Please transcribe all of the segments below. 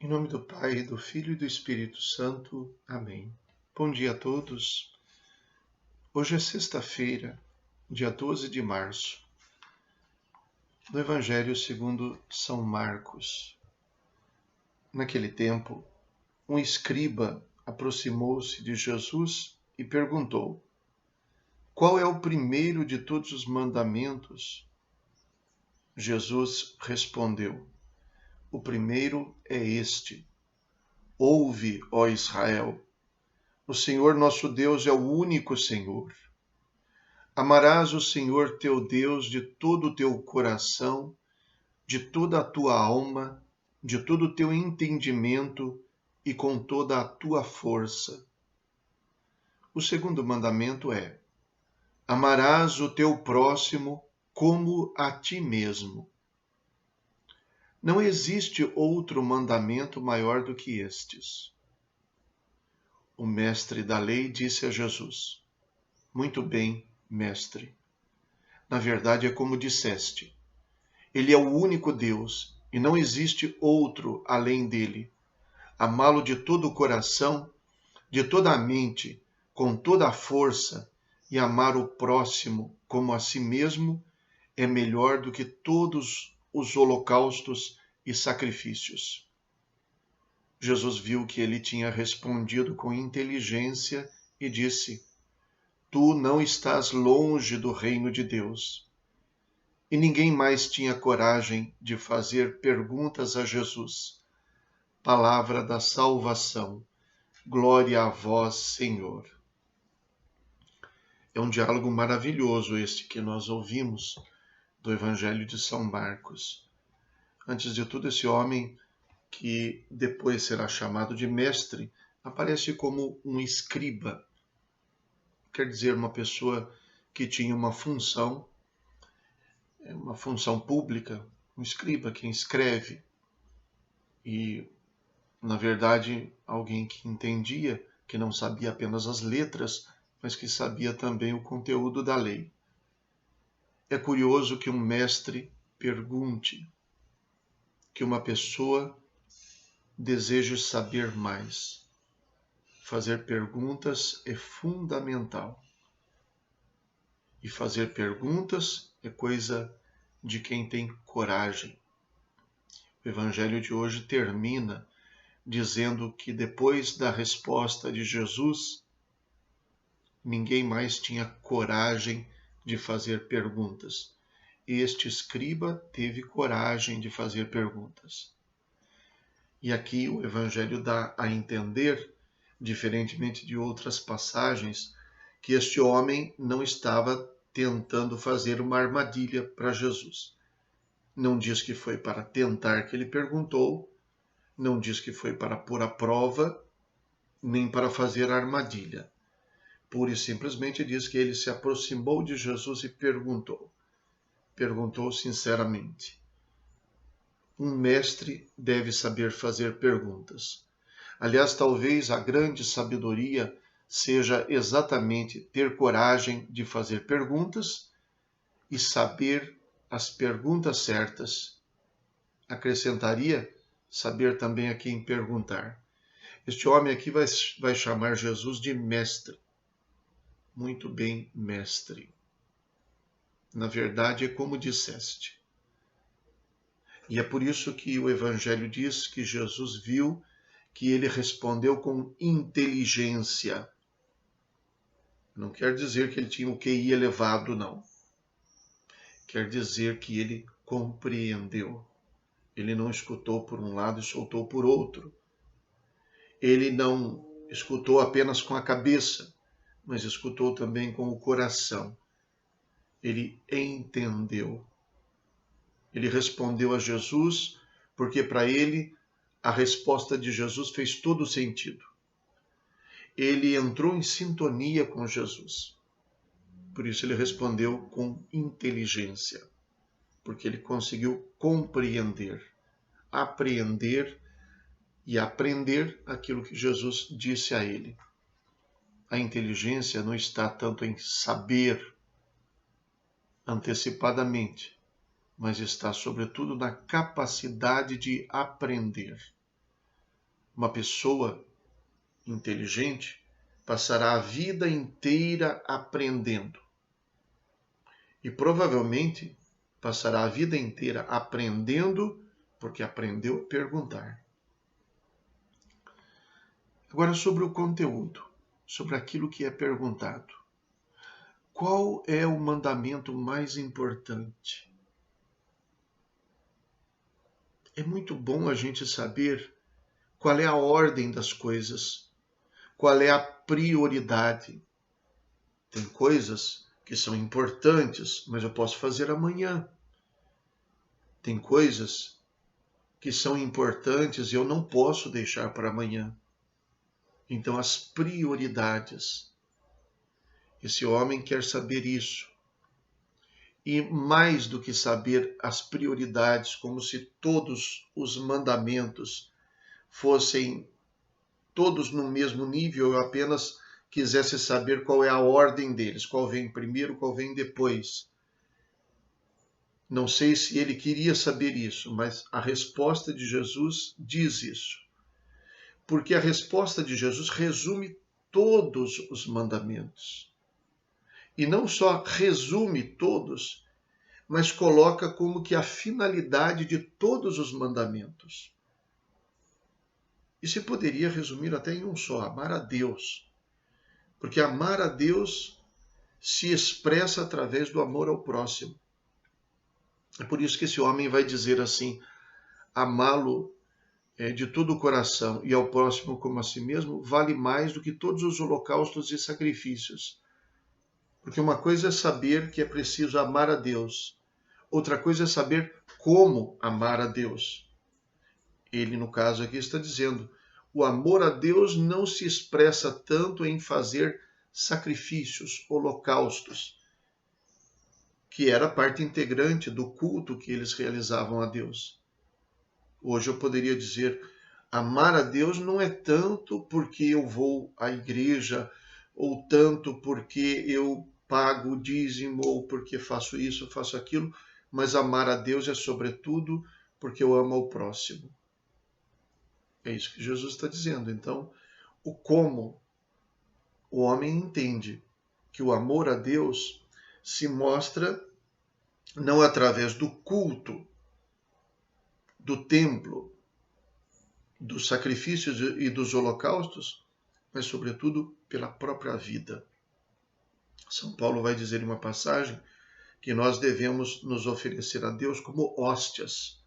Em nome do Pai, do Filho e do Espírito Santo. Amém. Bom dia a todos. Hoje é sexta-feira, dia 12 de março, do Evangelho segundo São Marcos. Naquele tempo, um escriba aproximou-se de Jesus e perguntou: Qual é o primeiro de todos os mandamentos? Jesus respondeu: O primeiro é este: Ouve, ó Israel, o Senhor nosso Deus é o único Senhor. Amarás o Senhor teu Deus de todo o teu coração, de toda a tua alma, de todo o teu entendimento e com toda a tua força. O segundo mandamento é: amarás o teu próximo como a ti mesmo. Não existe outro mandamento maior do que estes. O mestre da lei disse a Jesus: Muito bem, mestre. Na verdade é como disseste. Ele é o único Deus e não existe outro além dele. Amá-lo de todo o coração, de toda a mente, com toda a força e amar o próximo como a si mesmo é melhor do que todos os holocaustos e sacrifícios. Jesus viu que ele tinha respondido com inteligência e disse: Tu não estás longe do reino de Deus. E ninguém mais tinha coragem de fazer perguntas a Jesus. Palavra da salvação. Glória a vós, Senhor. É um diálogo maravilhoso este que nós ouvimos do Evangelho de São Marcos. Antes de tudo, esse homem, que depois será chamado de mestre, aparece como um escriba. Quer dizer, uma pessoa que tinha uma função pública, um escriba, quem escreve. E, na verdade, alguém que entendia, que não sabia apenas as letras, mas que sabia também o conteúdo da lei. É curioso que um mestre pergunte, que uma pessoa deseje saber mais. Fazer perguntas é fundamental. E fazer perguntas é coisa de quem tem coragem. O Evangelho de hoje termina dizendo que depois da resposta de Jesus, ninguém mais tinha coragem de fazer perguntas. Este escriba teve coragem de fazer perguntas. E aqui o Evangelho dá a entender, diferentemente de outras passagens, que este homem não estava tentando fazer uma armadilha para Jesus. Não diz que foi para tentar que ele perguntou, não diz que foi para pôr à prova, nem para fazer armadilha. Pura e simplesmente diz que ele se aproximou de Jesus e perguntou. Perguntou sinceramente. Um mestre deve saber fazer perguntas. Aliás, talvez a grande sabedoria seja exatamente ter coragem de fazer perguntas e saber as perguntas certas. Acrescentaria saber também a quem perguntar. Este homem aqui vai chamar Jesus de mestre. Muito bem, mestre. Na verdade, é como disseste. E é por isso que o Evangelho diz que Jesus viu que ele respondeu com inteligência. Não quer dizer que ele tinha o QI elevado, não. Quer dizer que ele compreendeu. Ele não escutou por um lado e soltou por outro. Ele não escutou apenas com a cabeça, mas escutou também com o coração. Ele entendeu. Ele respondeu a Jesus, porque para ele a resposta de Jesus fez todo sentido. Ele entrou em sintonia com Jesus. Por isso ele respondeu com inteligência, porque ele conseguiu compreender, apreender e aprender aquilo que Jesus disse a ele. A inteligência não está tanto em saber antecipadamente, mas está sobretudo na capacidade de aprender. Uma pessoa inteligente passará a vida inteira aprendendo. E provavelmente passará a vida inteira aprendendo porque aprendeu a perguntar. Agora, sobre o conteúdo, sobre aquilo que é perguntado. Qual é o mandamento mais importante? É muito bom a gente saber qual é a ordem das coisas, qual é a prioridade. Tem coisas que são importantes, mas eu posso fazer amanhã. Tem coisas que são importantes e eu não posso deixar para amanhã. Então, as prioridades. Esse homem quer saber isso. E mais do que saber as prioridades, como se todos os mandamentos fossem todos no mesmo nível, eu apenas quisesse saber qual é a ordem deles, qual vem primeiro, qual vem depois. Não sei se ele queria saber isso, mas a resposta de Jesus diz isso. Porque a resposta de Jesus resume todos os mandamentos. E não só resume todos, mas coloca como que a finalidade de todos os mandamentos. E se poderia resumir até em um só: amar a Deus. Porque amar a Deus se expressa através do amor ao próximo. É por isso que esse homem vai dizer assim: amá-lo de todo o coração e ao próximo como a si mesmo vale mais do que todos os holocaustos e sacrifícios. Porque uma coisa é saber que é preciso amar a Deus, outra coisa é saber como amar a Deus. Ele, no caso aqui, está dizendo: o amor a Deus não se expressa tanto em fazer sacrifícios, holocaustos, que era parte integrante do culto que eles realizavam a Deus. Hoje eu poderia dizer: amar a Deus não é tanto porque eu vou à igreja, ou tanto porque eu pago o dízimo, ou porque faço isso, faço aquilo, mas amar a Deus é sobretudo porque eu amo ao próximo. É isso que Jesus está dizendo. Então, o como o homem entende que o amor a Deus se mostra não através do culto, do templo, dos sacrifícios e dos holocaustos, mas sobretudo pela própria vida. São Paulo vai dizer em uma passagem que nós devemos nos oferecer a Deus como hóstias.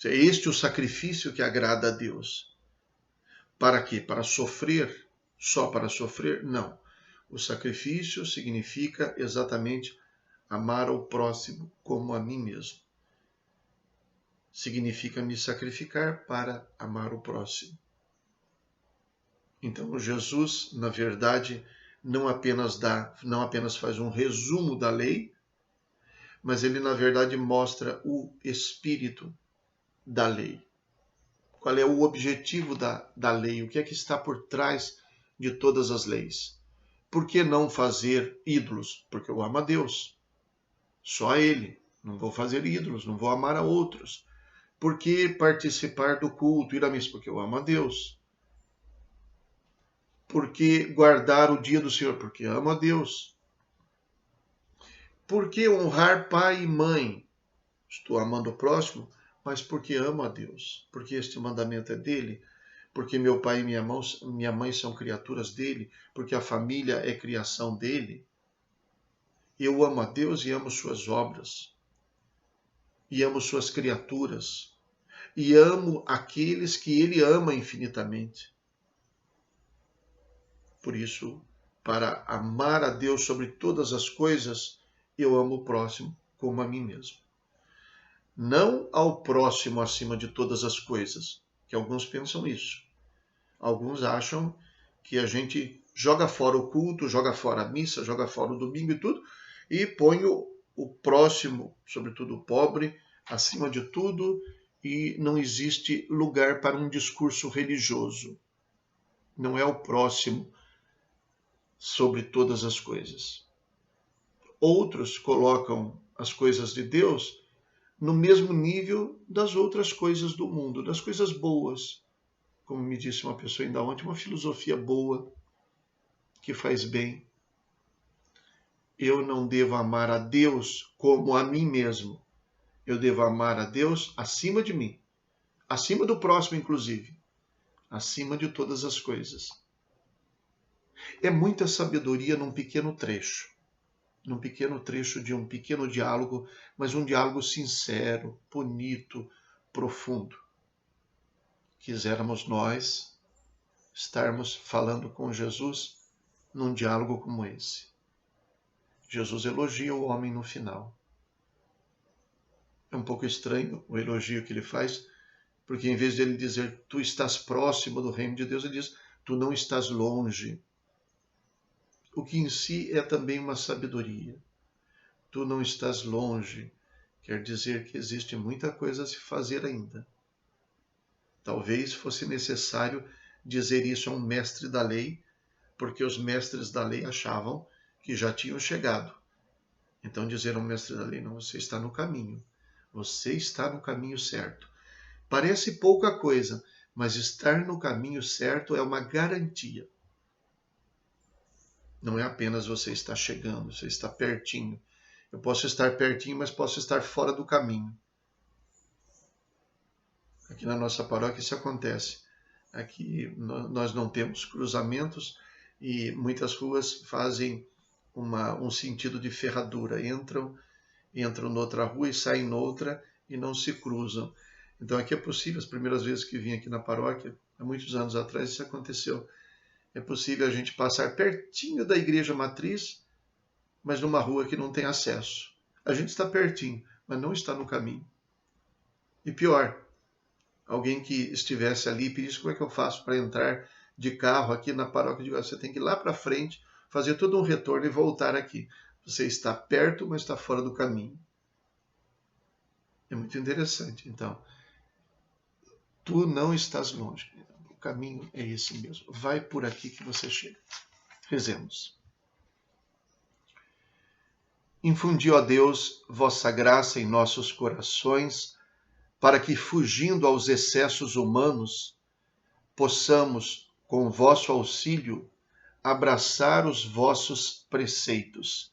É este o sacrifício que agrada a Deus. Para quê? Para sofrer? Só para sofrer? Não. O sacrifício significa exatamente amar ao próximo como a mim mesmo. Significa me sacrificar para amar o próximo. Então, Jesus, na verdade, não apenas faz um resumo da lei, mas ele, na verdade, mostra o espírito da lei. Qual é o objetivo da lei? O que é que está por trás de todas as leis? Por que não fazer ídolos? Porque eu amo a Deus. Só a Ele. Não vou fazer ídolos, não vou amar a outros. Por que participar do culto, ir à missa? Porque eu amo a Deus. Por que guardar o dia do Senhor? Porque amo a Deus. Por que honrar pai e mãe? Estou amando o próximo, mas porque amo a Deus. Porque este mandamento é dele. Porque meu pai e minha mãe são criaturas dele. Porque a família é criação dele. Eu amo a Deus e amo suas obras. E amo suas criaturas. E amo aqueles que ele ama infinitamente. Por isso, para amar a Deus sobre todas as coisas, eu amo o próximo como a mim mesmo. Não ao próximo acima de todas as coisas, que alguns pensam isso. Alguns acham que a gente joga fora o culto, joga fora a missa, joga fora o domingo e tudo, e põe o próximo, sobretudo o pobre, acima de tudo, e não existe lugar para um discurso religioso. Não é o próximo sobre todas as coisas. Outros colocam as coisas de Deus no mesmo nível das outras coisas do mundo, das coisas boas, como me disse uma pessoa ainda ontem, uma filosofia boa, que faz bem. Eu não devo amar a Deus como a mim mesmo. Eu devo amar a Deus acima de mim, acima do próximo, inclusive, acima de todas as coisas. É muita sabedoria num pequeno trecho de um pequeno diálogo, mas um diálogo sincero, bonito, profundo. Quiséramos nós estarmos falando com Jesus num diálogo como esse. Jesus elogia o homem no final. É um pouco estranho o elogio que ele faz, porque em vez de ele dizer, tu estás próximo do reino de Deus, ele diz, tu não estás longe. O que em si é também uma sabedoria. Tu não estás longe, quer dizer que existe muita coisa a se fazer ainda. Talvez fosse necessário dizer isso a um mestre da lei, porque os mestres da lei achavam que já tinham chegado. Então dizer ao mestre da lei, não, você está no caminho. Você está no caminho certo. Parece pouca coisa, mas estar no caminho certo é uma garantia. Não é apenas você estar chegando, você está pertinho. Eu posso estar pertinho, mas posso estar fora do caminho. Aqui na nossa paróquia isso acontece. Aqui nós não temos cruzamentos e muitas ruas fazem um sentido de ferradura. Entram noutra rua e saem noutra e não se cruzam. Então aqui é possível, as primeiras vezes que vim aqui na paróquia, há muitos anos atrás isso aconteceu. É possível a gente passar pertinho da igreja matriz, mas numa rua que não tem acesso. A gente está pertinho, mas não está no caminho. E pior, alguém que estivesse ali e pedisse como é que eu faço para entrar de carro aqui na paróquia, de você tem que ir lá para frente, fazer todo um retorno e voltar aqui. Você está perto, mas está fora do caminho. É muito interessante. Então, tu não estás longe. O caminho é esse mesmo. Vai por aqui que você chega. Rezemos. Infundi, ó Deus, vossa graça em nossos corações, para que, fugindo aos excessos humanos, possamos, com vosso auxílio, abraçar os vossos preceitos.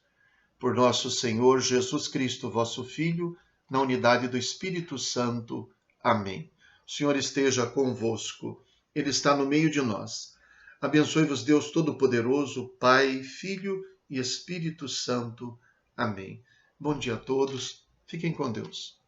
Por nosso Senhor Jesus Cristo, vosso Filho, na unidade do Espírito Santo. Amém. O Senhor esteja convosco. Ele está no meio de nós. Abençoe-vos Deus Todo-Poderoso, Pai, Filho e Espírito Santo. Amém. Bom dia a todos. Fiquem com Deus.